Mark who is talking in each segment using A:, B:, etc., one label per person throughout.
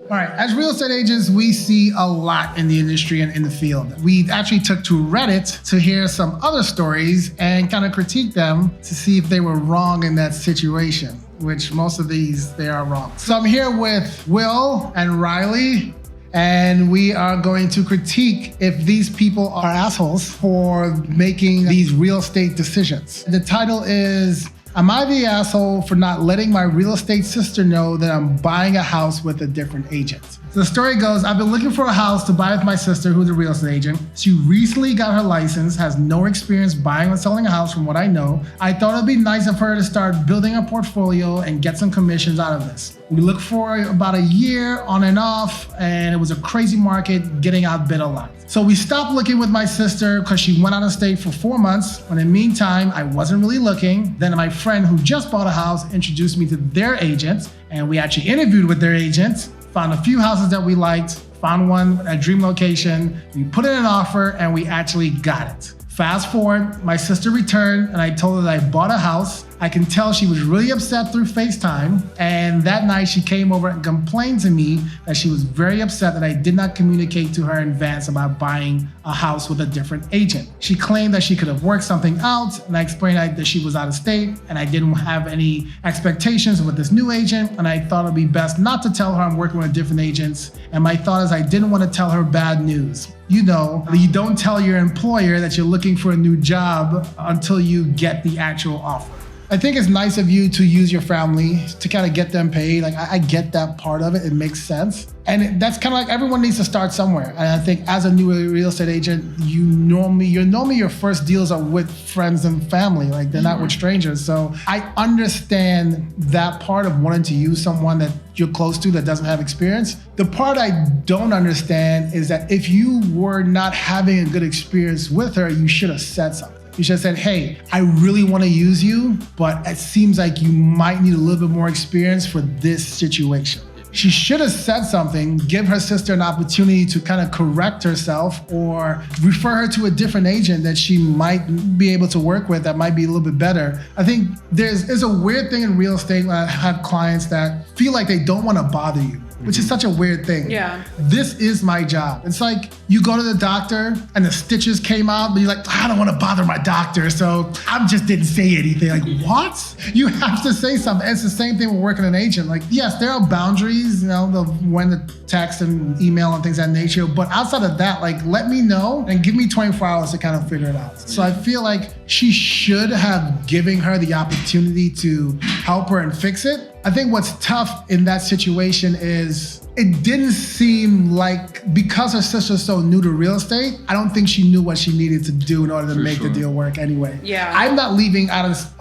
A: All right, as real estate agents, we see a lot in the industry and in the field. We actually took to Reddit to hear some other stories and kind of critique them to see if they were wrong in that situation, which most of these, they are wrong. So I'm here with Will and Riley, and we are going to critique if these people are assholes for making these real estate decisions. The title is, am I the asshole for not letting my real estate sister know that I'm buying a house with a different agent? So the story goes, I've been looking for a house to buy with my sister, who's a real estate agent. She recently got her license, has no experience buying or selling a house from what I know. I thought it'd be nice of her to start building a portfolio and get some commissions out of this. We looked for about a year on and off, and it was a crazy market, getting outbid a lot. So we stopped looking with my sister because she went out of state for 4 months. And in the meantime, I wasn't really looking. Then my friend who just bought a house introduced me to their agent, and we actually interviewed with their agent, found a few houses that we liked, found one at dream location. We put in an offer and we actually got it. Fast forward, my sister returned and I told her that I bought a house. I can tell she was really upset through FaceTime. And that night she came over and complained to me that she was very upset that I did not communicate to her in advance about buying a house with a different agent. She claimed that she could have worked something out, and I explained that she was out of state and I didn't have any expectations with this new agent, and I thought it'd be best not to tell her I'm working with a different agent. And my thought is I didn't want to tell her bad news. You know, you don't tell your employer that you're looking for a new job until you get the actual offer. I think it's nice of you to use your family to kind of get them paid. Like, I get that part of it. It makes sense. And that's kind of like everyone needs to start somewhere. And I think as a new real estate agent, your first deals are with friends and family. Like, they're not with strangers. So I understand that part of wanting to use someone that you're close to that doesn't have experience. The part I don't understand is that if you were not having a good experience with her, you should have said something. You should have said, hey, I really want to use you, but it seems like you might need a little bit more experience for this situation. She should have said something, give her sister an opportunity to kind of correct herself or refer her to a different agent that she might be able to work with that might be a little bit better. I think there's a weird thing in real estate. I have clients that feel like they don't want to bother you, which is such a weird thing. Yeah. This is my job. It's like you go to the doctor and the stitches came out, but you're like, I don't want to bother my doctor, so I just didn't say anything. Like, what? You have to say something. It's the same thing with working an agent. Like, yes, there are boundaries, when to text and email and things of that nature, but outside of that, like, let me know and give me 24 hours to kind of figure it out. So I feel like she should have given her the opportunity to help her and fix it. I think what's tough in that situation is it didn't seem like, because her sister's so new to real estate, I don't think she knew what she needed to do in order to make the deal work anyway. Yeah. I'm not leaving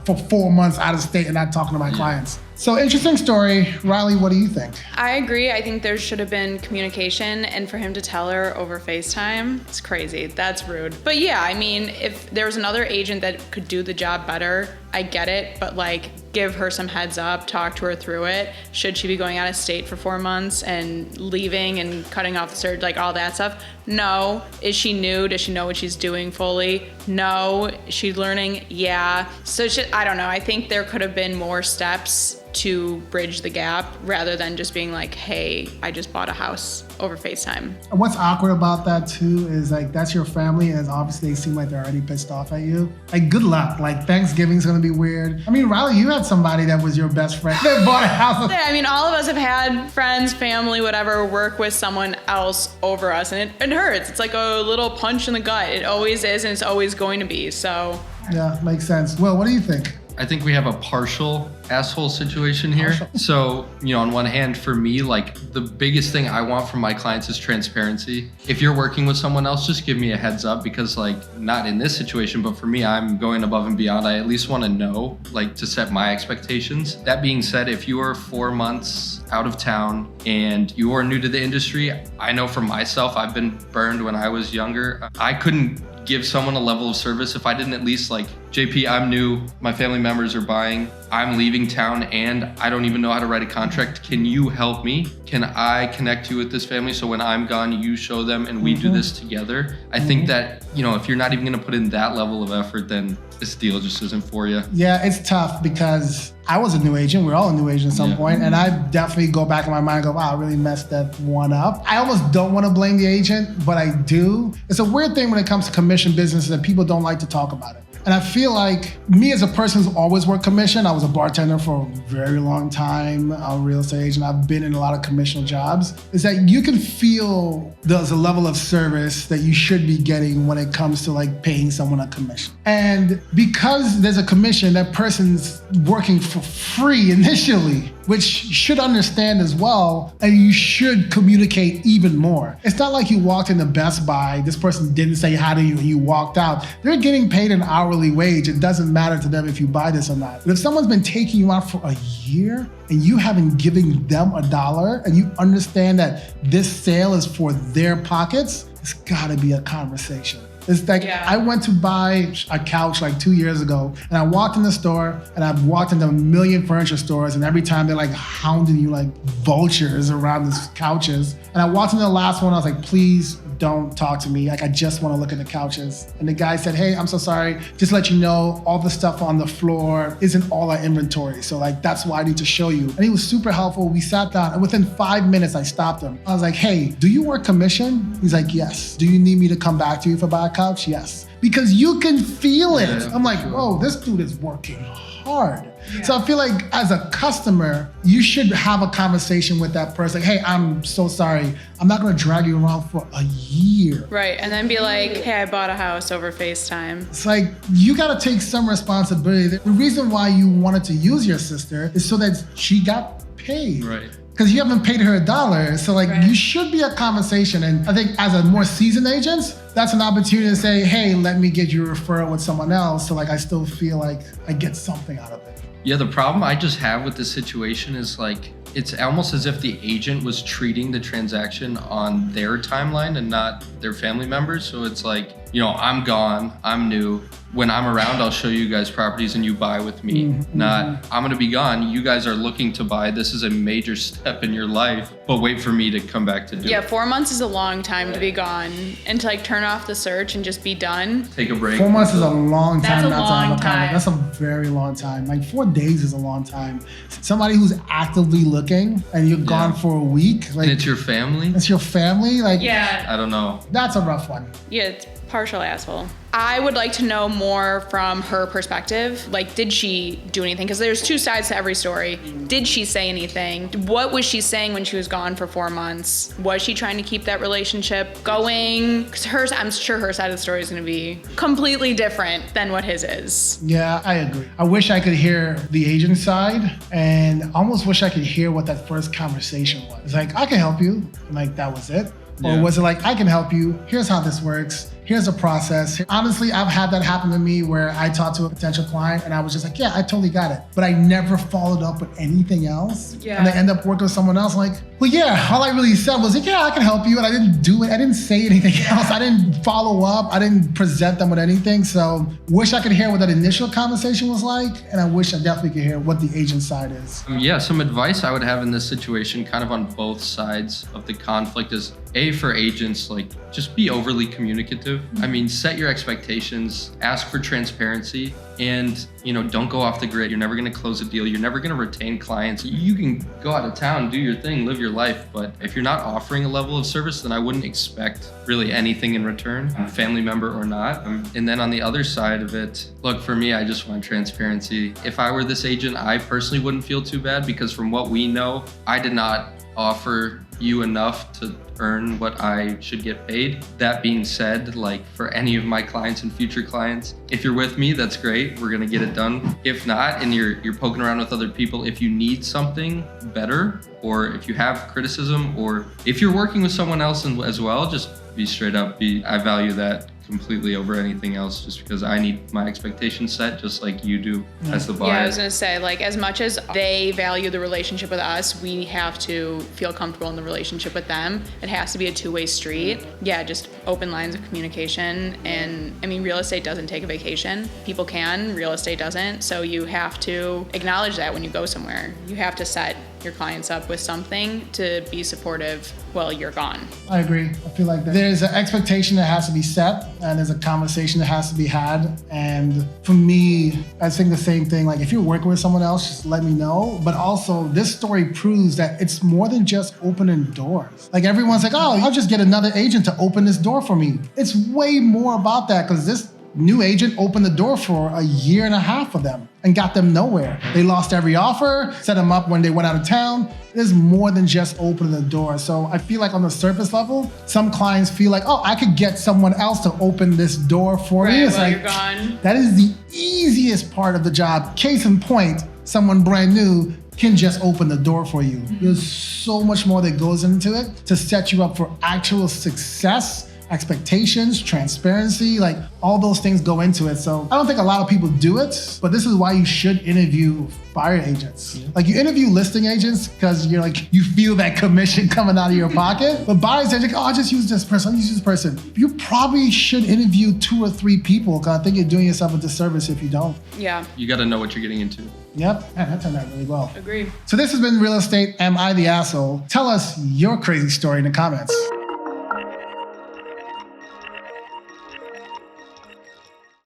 A: for 4 months out of state and not talking to my clients. So interesting story. Riley, what do you think?
B: I agree. I think there should have been communication, and for him to tell her over FaceTime, it's crazy. That's rude. But yeah, I mean, if there was another agent that could do the job better, I get it, but like, give her some heads up, talk to her through it. Should she be going out of state for 4 months and leaving and cutting off the search, like all that stuff? No. Is she new? Does she know what she's doing fully? No. Is she learning? Yeah. So I don't know. I think there could have been more steps to bridge the gap rather than just being like, hey, I just bought a house over FaceTime.
A: What's awkward about that too is like, that's your family, and obviously they seem like they're already pissed off at you. Like, good luck. Like, Thanksgiving's gonna be weird. I mean, Riley, you had somebody that was your best friend that bought a house.
B: Yeah, I mean, all of us have had friends, family, whatever, work with someone else over us, and it hurts. It's like a little punch in the gut. It always is, and it's always going to be, so.
A: Yeah, makes sense. Will, what do you think?
C: I think we have a partial asshole situation here. So, on one hand, for me, like, the biggest thing I want from my clients is transparency. If you're working with someone else, just give me a heads up, because, like, not in this situation, but for me, I'm going above and beyond. I at least want to know, like, to set my expectations. That being said, if you are 4 months out of town and you are new to the industry, I know for myself, I've been burned when I was younger. I couldn't give someone a level of service if I didn't at least, like, JP, I'm new, my family members are buying. I'm leaving town and I don't even know how to write a contract. Can you help me? Can I connect you with this family so when I'm gone, you show them and we do this together? I think that, if you're not even going to put in that level of effort, then this deal just isn't for you.
A: Yeah, it's tough because I was a new agent. We're all a new agent at some point. And I definitely go back in my mind and go, wow, I really messed that one up. I almost don't want to blame the agent, but I do. It's a weird thing when it comes to commission business that people don't like to talk about it. And I feel like me as a person who's always worked commission, I was a bartender for a very long time, a real estate agent. I've been in a lot of commissional jobs. Is that you can feel there's a level of service that you should be getting when it comes to like paying someone a commission. And because there's a commission, that person's working for free initially, which should understand as well, and you should communicate even more. It's not like you walked into Best Buy, this person didn't say hi to you and you walked out. They're getting paid an hourly wage. It doesn't matter to them if you buy this or not. But if someone's been taking you out for a year and you haven't given them $1 and you understand that this sale is for their pockets, it's gotta be a conversation. It's like, I went to buy a couch like 2 years ago and I walked in the store and I've walked into a million furniture stores and every time they're like hounding you like vultures around these couches. And I walked into the last one, I was like, please don't talk to me. Like, I just want to look at the couches. And the guy said, hey, I'm so sorry. Just to let you know, all the stuff on the floor isn't all our inventory. So like, that's why I need to show you. And he was super helpful. We sat down and within 5 minutes, I stopped him. I was like, hey, do you work commission? He's like, yes. Do you need me to come back to you for buy a couch? Yes. Because you can feel it. I'm like, whoa, this dude is working hard. So I feel like as a customer, you should have a conversation with that person. Like, hey, I'm so sorry. I'm not gonna drag you around for a year.
B: Right, and then be like, hey, I bought a house over FaceTime.
A: It's like, you gotta take some responsibility. The reason why you wanted to use your sister is so that she got paid.
C: Right.
A: Because you haven't paid her $1. So like, you should be a conversation. And I think as a more seasoned agent, that's an opportunity to say, hey, let me get you a referral with someone else. So like, I still feel like I get something out of it.
C: Yeah, the problem I just have with this situation is like, it's almost as if the agent was treating the transaction on their timeline and not their family members. So it's like, I'm gone, I'm new. When I'm around, I'll show you guys properties and you buy with me. Not, I'm gonna be gone, you guys are looking to buy, this is a major step in your life, but wait for me to come back to do it.
B: Yeah, 4 months is a long time to be gone and to like turn off the search and just be done.
C: Take a break.
A: 4 months is a long time
B: That's a long time.
A: That's a very long time. Like 4 days is a long time. Somebody who's actively looking and you're gone for a week. Like,
C: and it's your family?
A: It's your family? Like,
C: I don't know.
A: That's a rough one.
B: Yeah, it's partial asshole. I would like to know more from her perspective. Like, did she do anything? Because there's two sides to every story. Did she say anything? What was she saying when she was gone for 4 months? Was she trying to keep that relationship going? Because I'm sure her side of the story is going to be completely different than what his is.
A: Yeah, I agree. I wish I could hear the agent side and almost wish I could hear what that first conversation was. It's like, I can help you. And like, that was it. Or was it like, I can help you. Here's how this works. Here's a process. Honestly, I've had that happen to me where I talked to a potential client and I was just like, yeah, I totally got it. But I never followed up with anything else.
B: Yeah.
A: And they end up working with someone else. I'm like, well, yeah, all I really said was like, yeah, I can help you. And I didn't do it. I didn't say anything else. I didn't follow up. I didn't present them with anything. So wish I could hear what that initial conversation was like. And I wish I definitely could hear what the agent side is.
C: Yeah, some advice I would have in this situation, kind of on both sides of the conflict, is for agents, like, just be overly communicative. I mean, set your expectations, ask for transparency, and don't go off the grid. You're never going to close a deal. You're never going to retain clients. You can go out of town, do your thing, live your life. But if you're not offering a level of service, then I wouldn't expect really anything in return, family member or not. And then on the other side of it, look, for me, I just want transparency. If I were this agent, I personally wouldn't feel too bad because from what we know, I did not offer you enough to earn what I should get paid. That being said, like, for any of my clients and future clients, if you're with me, that's great. We're gonna get it done. If not, and you're poking around with other people, if you need something better, or if you have criticism, or if you're working with someone else as well, just be straight up. I value that completely over anything else, just because I need my expectations set just like you do as the buyer.
B: Yeah, I was gonna say, like, as much as they value the relationship with us, we have to feel comfortable in the relationship with them. It has to be a two-way street. Yeah, just open lines of communication. And I mean, real estate doesn't take a vacation. People can, real estate doesn't. So you have to acknowledge that when you go somewhere. You have to set your clients up with something to be supportive while you're gone.
A: I agree. I feel like there's an expectation that has to be set, and there's a conversation that has to be had. And for me, I think the same thing. Like, if you're working with someone else, just let me know. But also, this story proves that it's more than just opening doors. Like, everyone's like, oh, I'll just get another agent to open this door for me. It's way more about that, because this new agent opened the door for a year and a half for them and got them nowhere. They lost every offer, set them up when they went out of town. It is more than just opening the door. So I feel like on the surface level, some clients feel like, oh, I could get someone else to open this door for me. It's
B: while
A: like,
B: you're gone.
A: that is the easiest part of the job. Case in point, someone brand new can just open the door for you. There's so much more that goes into it to set you up for actual success. Expectations, transparency, like all those things go into it. So I don't think a lot of people do it, but this is why you should interview buyer agents. Yeah. Like, you interview listing agents because you're like, you feel that commission coming out of your pocket. But buyers are like, oh, I'll just use this person, I'll use this person. You probably should interview 2 or 3 people, because I think you're doing yourself a disservice if you don't.
B: Yeah.
C: You got to know what you're getting into.
A: Yep, man, that turned out really well.
B: Agree.
A: So this has been Real Estate, Am I the Asshole? Tell us your crazy story in the comments.